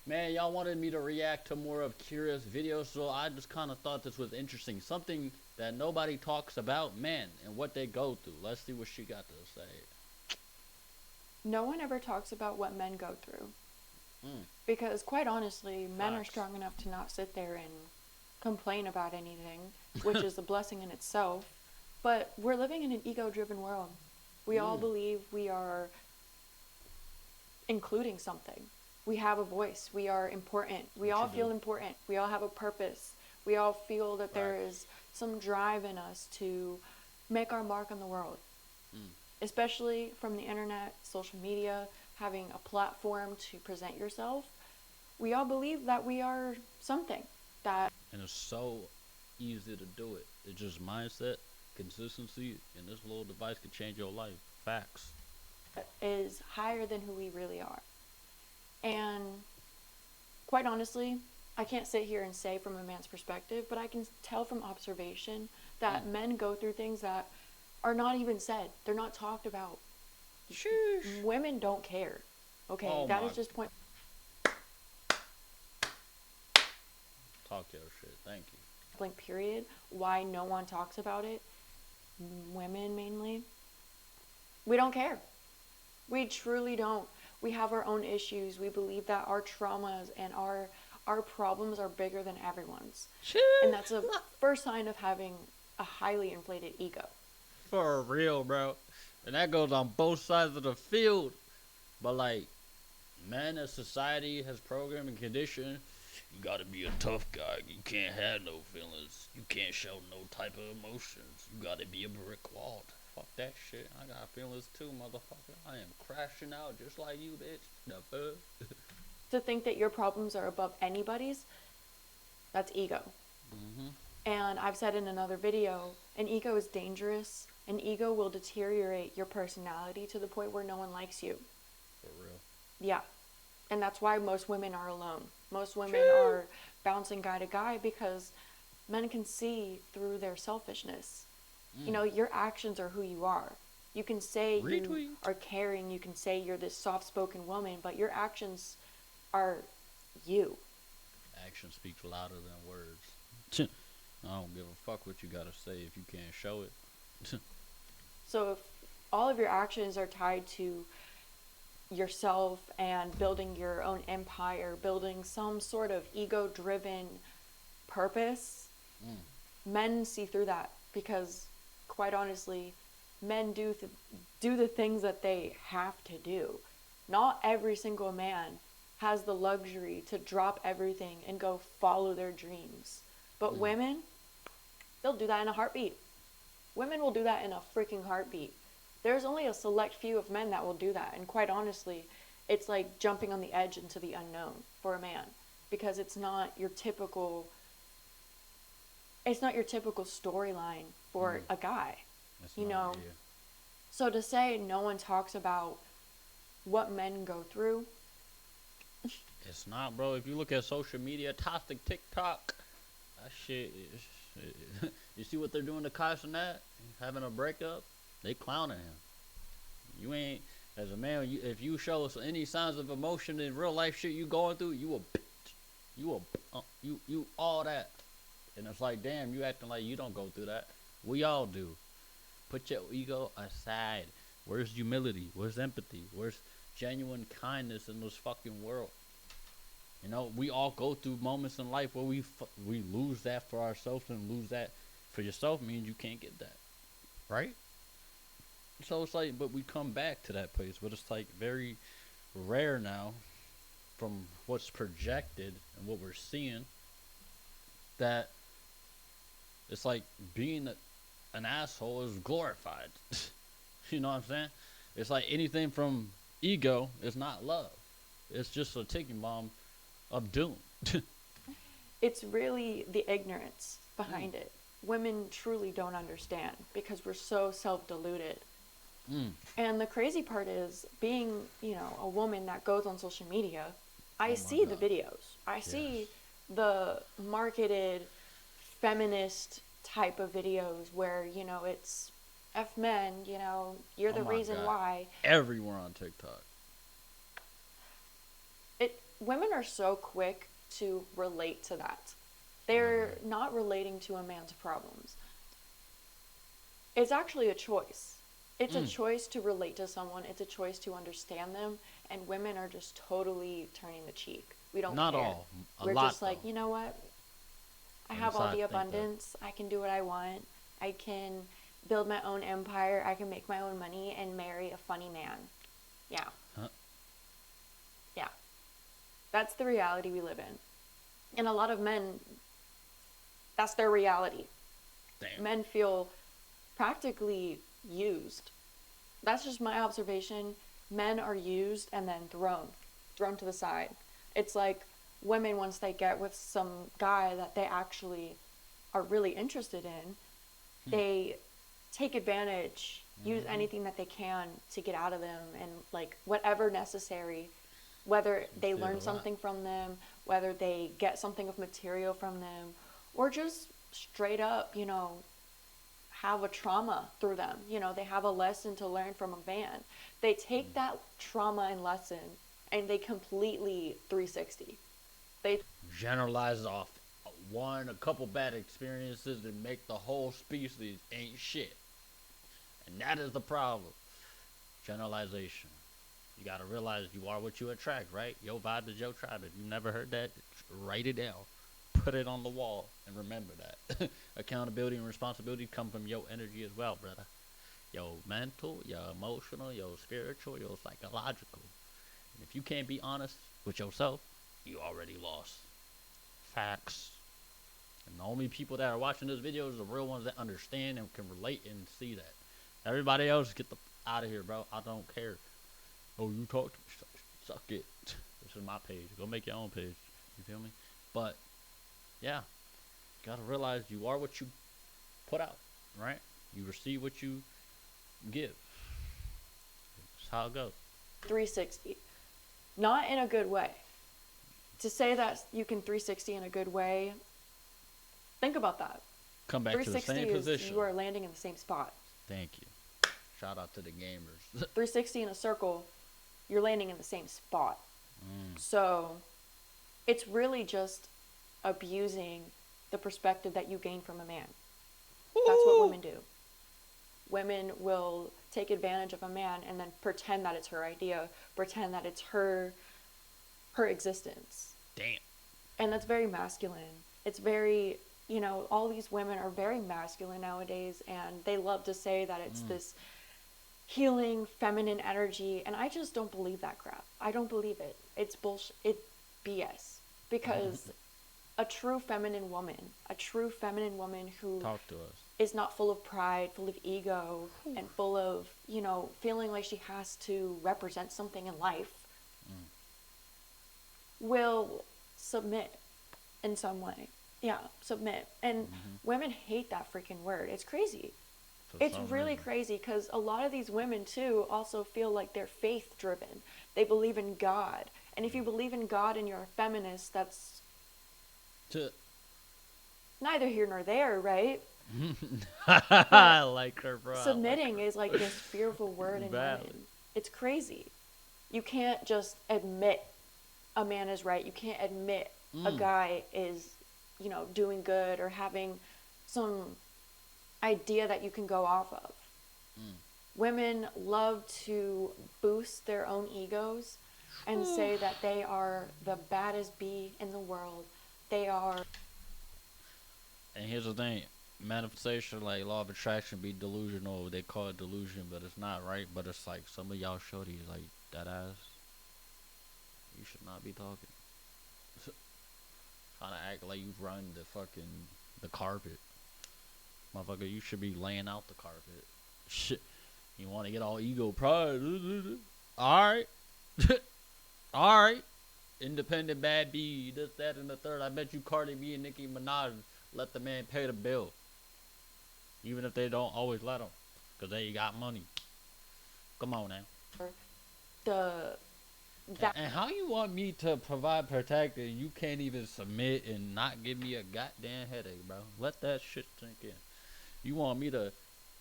Man, y'all wanted me to react to more of curious videos, so I just kind of thought this was interesting. Something that nobody talks about, men, and what they go through. Let's see what she got to say. No one ever talks about what men go through. Mm, Because, quite honestly, men are facts. strong enough to not sit there and complain about anything, which is a blessing in itself. But we're living in an ego driven world. We all Mm, believe we are including something. We have a voice. We are important. We what all you do? feel important. We all have a purpose. We all feel that there Facts. is some drive in us to make our mark on the world, Mm. especially from the internet, social media, having a platform to present yourself. We all believe that we are something that And it's so easy to do it. It's just mindset, consistency, and this little device could change your life. Facts. is higher than who we really are. And quite honestly, I can't sit here and say from a man's perspective, but I can tell from observation Mm. that men go through things that are not even said. They're not talked about. Sheesh. Women don't care. Okay, Oh that my. is just point Talk your shit. Thank you. blank period. Why no one talks about it? Women mainly. We don't care. We truly don't. We have our own issues. We believe that our traumas and our problems are bigger than everyone's. And Sheesh. that's a first sign of having a highly inflated ego. For real, bro. And that goes on both sides of the field. But like, man, as society has programmed and conditioned, you gotta be a tough guy. You can't have no feelings. You can't show no type of emotions. You gotta be a brick wall. Fuck that shit. I got feelings too, motherfucker. I am crashing out just like you, bitch. The fuck? To think that your problems are above anybody's, that's ego. Mm-hmm. And I've said in another video, an ego is dangerous. An ego will deteriorate your personality to the point where no one likes you. For real. Yeah. And that's why most women are alone. Most women Shoo. are bouncing guy to guy because men can see through their selfishness. You Mm. know, your actions are who you are. You can say you Retweet. are caring, you can say you're this soft spoken woman, but your actions are you. Action speaks louder than words. I don't give a fuck what you gotta say if you can't show it. So if all of your actions are tied to yourself and building your own empire, building some sort of ego driven purpose, Mm. men see through that because, quite honestly, men do the things that they have to do. Not every single man has the luxury to drop everything and go follow their dreams. But Mm. women, they'll do that in a heartbeat. Women will do that in a freaking heartbeat. There's only a select few of men that will do that. And quite honestly, it's like jumping on the edge into the unknown for a man because it's not your typical storyline for Mm. a guy, That's you not, know. yeah. So to say no one talks about what men go through, It's not, bro. If you look at social media, toxic TikTok, that shit. You see what they're doing to Kai Cenat? Having a breakup, they clowning him. You ain't as a man. If you show any signs of emotion in real life, shit you going through, you a bitch. You all that. And it's like, damn, you acting like you don't go through that. We all do. Put your ego aside. Where's humility? Where's empathy? Where's genuine kindness in this fucking world? You know, we all go through moments in life where we lose that for ourselves, and lose that for yourself means you can't get that, right? So it's like, but we come back to that place, but it's like very rare now from what's projected and what we're seeing that it's like being an asshole is glorified. You know what I'm saying? It's like anything from ego is not love. It's just a ticking bomb of doom. it's really the ignorance Mm, behind it. Women truly don't understand because we're so self deluded. mm. And the crazy part is being, a woman that goes on social media, I Oh my see the god. videos. I see Yes. the marketed feminist type of videos where, it's F men, you're Oh the my reason god. why. Everywhere on TikTok. It women are so quick to relate to that. They're not relating to a man's problems. It's actually a choice. It's a choice to relate to someone. It's a choice to understand them. And women are just totally turning the cheek. We don't Not care. all. A We're lot just like, though. you know what? I have all Inside the think that. abundance. I can do what I want. I can build my own empire. I can make my own money and marry a funny man. Yeah. Huh? Yeah. That's the reality we live in. And a lot of men, that's their reality. Damn. Men feel practically used. That's just my observation. Men are used and then thrown to the side. It's like women, once they get with some guy that they actually are really interested in, they take advantage, use anything that they can to get out of them, and like whatever necessary, whether they See it learn a lot. something from them, whether they get something of material from them, or just straight up, have a trauma through them. They have a lesson to learn from a man. They take that trauma and lesson and they completely 360. They Generalize off a couple bad experiences and make the whole species ain't shit. And that is the problem. Generalization. You gotta realize you are what you attract, right? Your vibe is your tribe. If you never heard that, write it down. Put it on the wall and remember that. Accountability and responsibility come from your energy as well, brother. Your mental, your emotional, your spiritual, your psychological. And if you can't be honest with yourself, you already lost. Facts. And the only people that are watching this video is the real ones that understand and can relate and see that. Everybody else, get the out of here, bro. I don't care. Oh, you talk to me. Suck it. This is my page. Go make your own page. You feel me? But, yeah. You gotta realize you are what you put out, right? You receive what you give. That's how it goes. 360. Not in a good way. To say that you can 360 in a good way, think about that. Come back to the 360 same is position. you are landing in the same spot. Thank you. Shout out to the gamers. 360 in a circle, you're landing in the same spot. So it's really just abusing the perspective that you gain from a man. That's what women do. Women will take advantage of a man and then pretend that it's her idea, pretend that it's her existence. Damn. And that's very masculine. It's very, all these women are very masculine nowadays, and they love to say that it's this healing feminine energy, and I just don't believe that crap. I don't believe it. It's bullshit. It's BS. Because a true feminine woman who Talk to us. is not full of pride, full of ego, and full of, feeling like she has to represent something in life, will submit in some way. Yeah, submit. And women hate that freaking word. It's crazy. It's really crazy because a lot of these women, too, also feel like they're faith-driven. They believe in God. And if you believe in God and you're a feminist, that's neither here nor there, right? I like her, bro. Submitting is like this fearful word in women. It's crazy. You can't just admit a man is right. You can't admit a guy is, doing good or having some idea that you can go off of. Women love to boost their own egos and say that they are the baddest bee in the world. They are. And here's the thing. Manifestation, like law of attraction, be delusional. They call it delusion, but it's not, right? But it's like some of y'all shorties, like, that ass. You should not be talking. Trying to act like you run the carpet. Motherfucker, you should be laying out the carpet. Shit. You want to get all ego pride. Alright. Alright. Independent bad B, this, that, and the third. I bet you Cardi B and Nicki Minaj let the man pay the bill. Even if they don't always let him. Because they got money. Come on now. And how you want me to provide, protect, and you can't even submit and not give me a goddamn headache, bro? Let that shit sink in. You want me to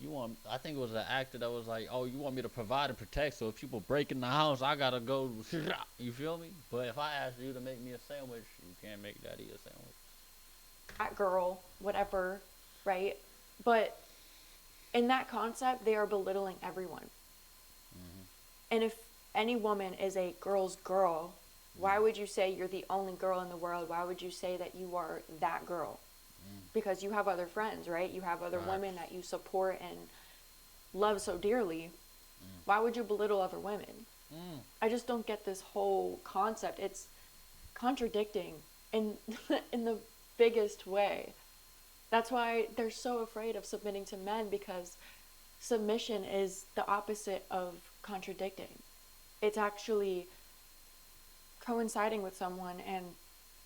You want? I think it was an actor that was like, "Oh, you want me to provide and protect? So if people break in the house, I gotta go." You feel me? But if I ask you to make me a sandwich, you can't make daddy a sandwich. That girl, whatever, right? But in that concept, they are belittling everyone. Mm-hmm. And if any woman is a girl's girl, why would you say you're the only girl in the world? Why would you say that you are that girl? Mm. Because you have other friends, right? You have other Right. women that you support and love so dearly. Mm. Why would you belittle other women? Mm. I just don't get this whole concept. It's contradicting in in the biggest way. That's why they're so afraid of submitting to men, because submission is the opposite of contradicting. It's actually coinciding with someone and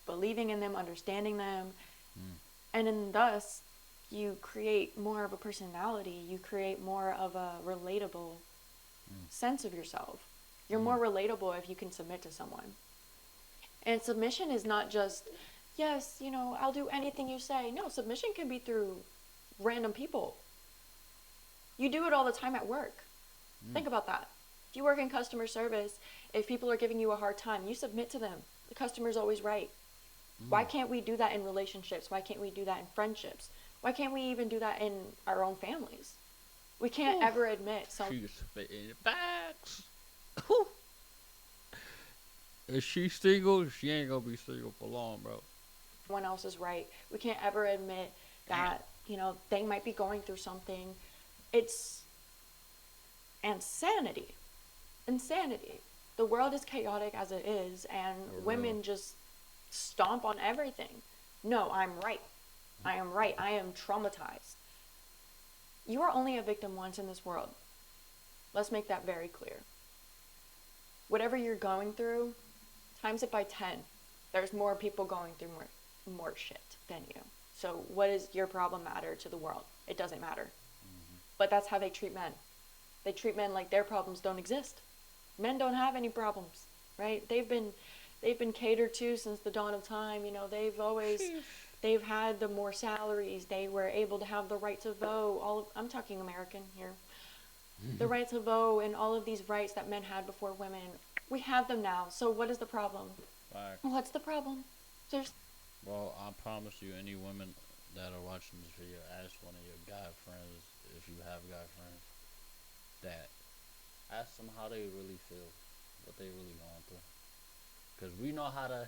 believing in them, understanding them, Mm. and in thus you create more of a personality, you create more of a relatable Mm. sense of yourself. You're Mm. more relatable if you can submit to someone. And submission is not just, yes, I'll do anything you say. No, submission can be through random people. You do it all the time at work. Mm. Think about that. If you work in customer service, if people are giving you a hard time, you submit to them. The customer's always right. Why Mm. can't we do that in relationships? Why can't we do that in friendships? Why can't we even do that in our own families? We can't Whew. ever admit some. She's spitting facts. Whew. If she's single, she ain't gonna be single for long, bro. Someone else is right. We can't ever admit that, they might be going through something. It's insanity. Insanity. The world is chaotic as it is, and For real. women just stomp on everything. No, I'm right. I am right. I am traumatized. You are only a victim once in this world. Let's make that very clear. Whatever you're going through, times it by 10. There's more people going through more shit than you. So what does your problem matter to the world? It doesn't matter. Mm-hmm. But that's how they treat men. They treat men like their problems don't exist. Men don't have any problems, right? They've been catered to since the dawn of time. They've had the more salaries. They were able to have the right to vote. I'm talking American here. The right to vote and all of these rights that men had before women. We have them now. So what is the problem? Facts. What's the problem? There's Well, I promise you, any women that are watching this video, ask one of your guy friends, if you have guy friends, that ask them how they really feel, what they really going through. Cause we know how to,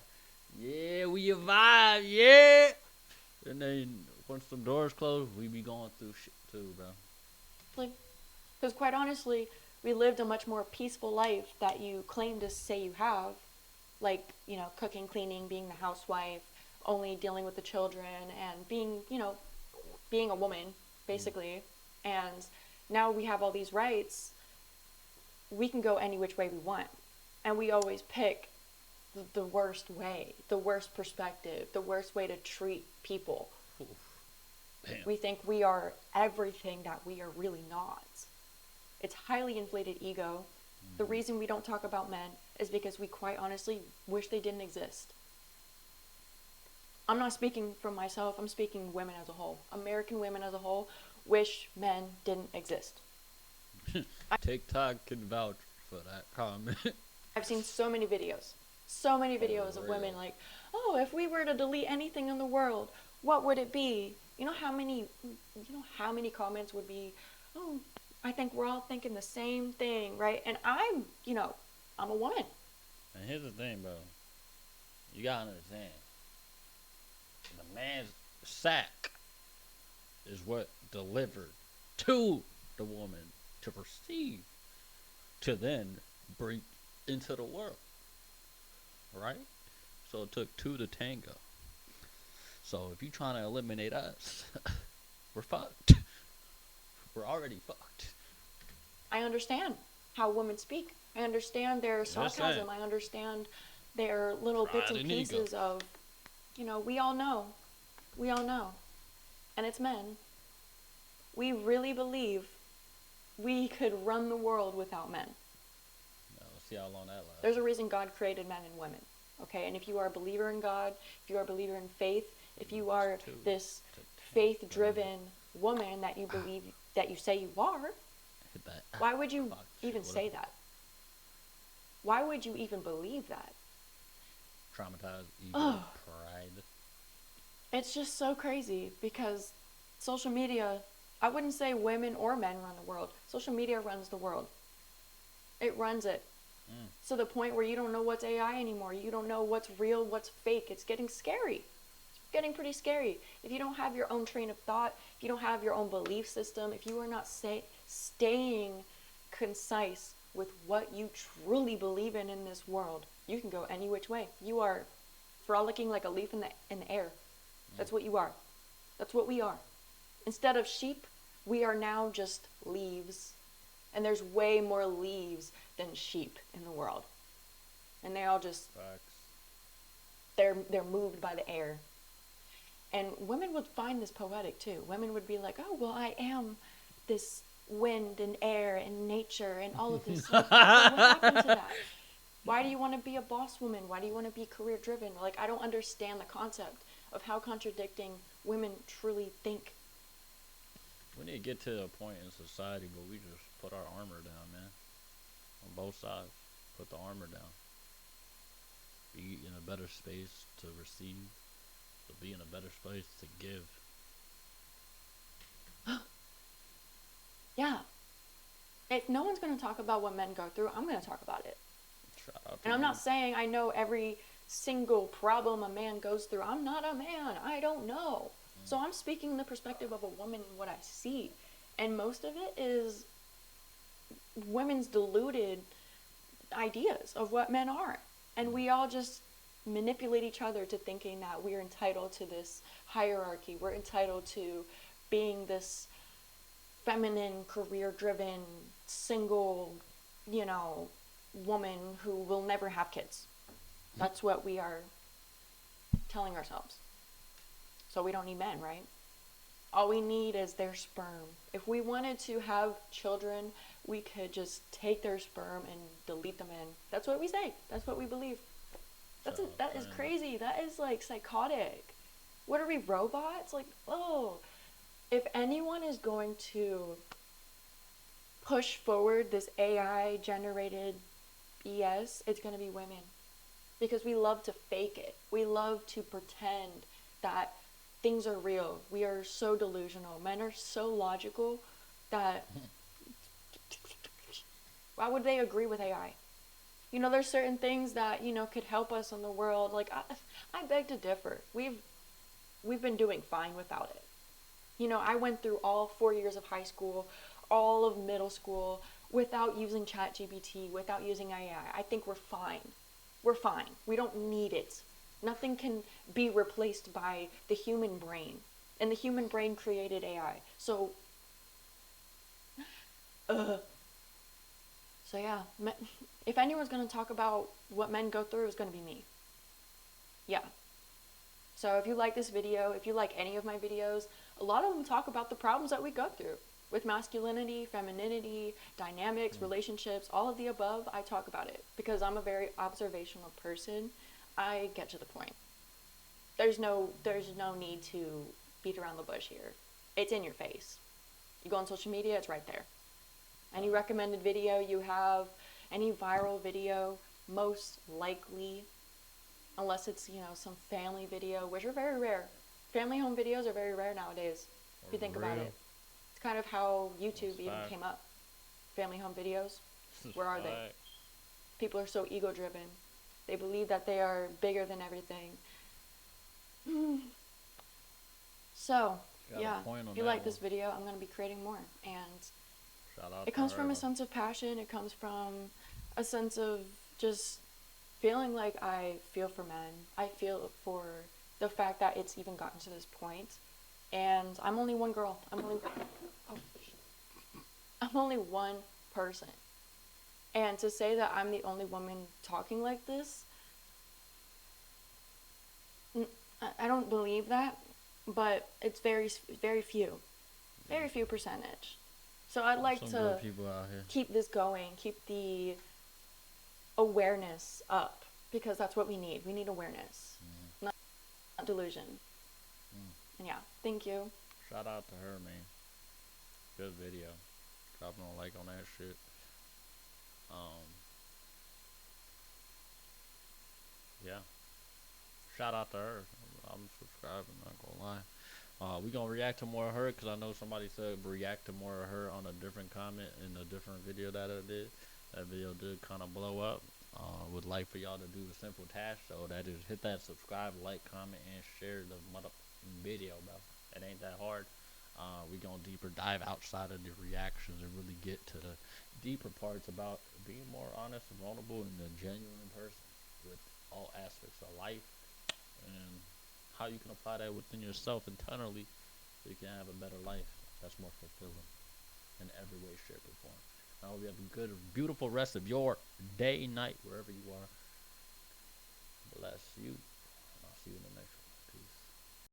yeah, we vibe, yeah. And then once the doors close, we be going through shit too, bro. like, because quite honestly, we lived a much more peaceful life that you claim to say you have, like, cooking, cleaning, being the housewife, only dealing with the children, and being a woman, Mm. basically. And now we have all these rights. We can go any which way we want. And we always pick the worst way, the worst perspective, the worst way to treat people. Oof. Damn. We think we are everything that we are really not. It's highly inflated ego. The Mm-hmm. reason we don't talk about men is because we quite honestly wish they didn't exist. I'm not speaking for myself, I'm speaking women as a whole. American women as a whole wish men didn't exist. TikTok can vouch for that comment. I've seen so many videos of women Real. like, oh, if we were to delete anything in the world, what would it be? You know how many comments would be, oh, I think we're all thinking the same thing, right? And I'm a woman. And here's the thing, bro. You gotta understand. The man's sack is what delivered to the woman to proceed to then bring into the world. Right? So it took two to tango. So if you trying to eliminate us, we're fucked. We're already fucked. I understand how women speak. I understand their Just sarcasm. saying. I understand their little bits Pride and and ego. pieces of, we all know. We all know. And it's men. We really believe we could run the world without men. Now, let's see how long that lasts. There's a reason God created men and women. Okay? And if you are a believer in God, if you are a believer in faith, if you are Two this to tango. faith driven woman that you believe that you say you are. Hit that. Why would you Fuck, even shit, say that? Why would you even believe that? Traumatized ego, Oh, pride. it's just so crazy because social media, I wouldn't say women or men run the world. Social media runs the world. It runs it. Mm. To the point where you don't know what's AI anymore. You don't know what's real, what's fake. It's getting scary. It's getting pretty scary. If you don't have your own train of thought, if you don't have your own belief system, if you are not staying concise with what you truly believe in this world, you can go any which way. You are frolicking like a leaf in the air. That's what you are. That's what we are. Instead of sheep, we are now just leaves. And there's way more leaves than sheep in the world. And they all just Facts. they're moved by the air. And women would find this poetic too. Women would be like, "Oh, well, I am this wind and air and nature and all of this." Like, what happened to that? Why do you want to be a boss woman? Why do you want to be career driven? Like, I don't understand the concept of how contradicting women truly think. We need to get to a point in society where we just put our armor down, man. On both sides. Put the armor down. Be in a better space to receive. To be in a better space to give. Yeah. If no one's going to talk about what men go through, I'm going to talk about it. Shout out to And I'm you. not saying I know every single problem a man goes through. I'm not a man. I don't know. So I'm speaking the perspective of a woman, what I see. And most of it is women's deluded ideas of what men are. And we all just manipulate each other to thinking that we're entitled to this hierarchy. We're entitled to being this feminine, career driven, single, woman who will never have kids. That's what we are telling ourselves. So we don't need men, right? All we need is their sperm. If we wanted to have children, we could just take their sperm and delete them in. That's what we say. That's what we believe. That is crazy. That is like psychotic. What are we, robots? Like, oh, if anyone is going to push forward this AI generated BS, it's going to be women. Because we love to fake it. We love to pretend that things are real. We are so delusional. Men are so logical that why would they agree with AI? There's certain things that, could help us in the world. Like, I beg to differ. We've been doing fine without it. I went through all 4 years of high school, all of middle school, without using ChatGPT, without using AI. I think we're fine. We're fine. We don't need it. Nothing can be replaced by the human brain. And the human brain created AI. So yeah, if anyone's going to talk about what men go through, it's going to be me. Yeah. So if you like this video, if you like any of my videos, a lot of them talk about the problems that we go through with masculinity, femininity, dynamics, relationships, all of the above. I talk about it because I'm a very observational person. I get to the point. There's no need to beat around the bush here. It's in your face. You go on social media, it's right there. Any recommended video you have, any viral video, most likely, unless it's, some family video, which are very rare. Family home videos are very rare nowadays, if you think about it. It's kind of how YouTube even came up. Family home videos, where are they? People are so ego-driven. They believe that they are bigger than everything. So, yeah, if you like this video, I'm going to be creating more. And it comes from a sense of passion. It comes from a sense of just feeling like I feel for men. I feel for the fact that it's even gotten to this point. And I'm only one girl. I'm only one person. And to say that I'm the only woman talking like this, I don't believe that, but it's very, very few. Very few percentage. So I'd like to keep this going, keep the awareness up, because that's what we need. We need awareness, not delusion. And yeah, thank you. Shout out to her, man. Good video. Dropping a like on that shit. Um, yeah. Shout out to her. I'm subscribing. Not gonna lie. We gonna react to more of her because I know somebody said react to more of her on a different comment in a different video that I did. That video did kind of blow up. Would like for y'all to do a simple task, so that is hit that subscribe, like, comment, and share the mother video, bro. It ain't that hard. We gonna deeper dive outside of the reactions and really get to the deeper parts about being more honest and vulnerable and a genuine person with all aspects of life and how you can apply that within yourself internally so you can have a better life that's more fulfilling in every way, shape, or form. I hope you have a good, beautiful rest of your day, night, wherever you are. Bless you. I'll see you in the next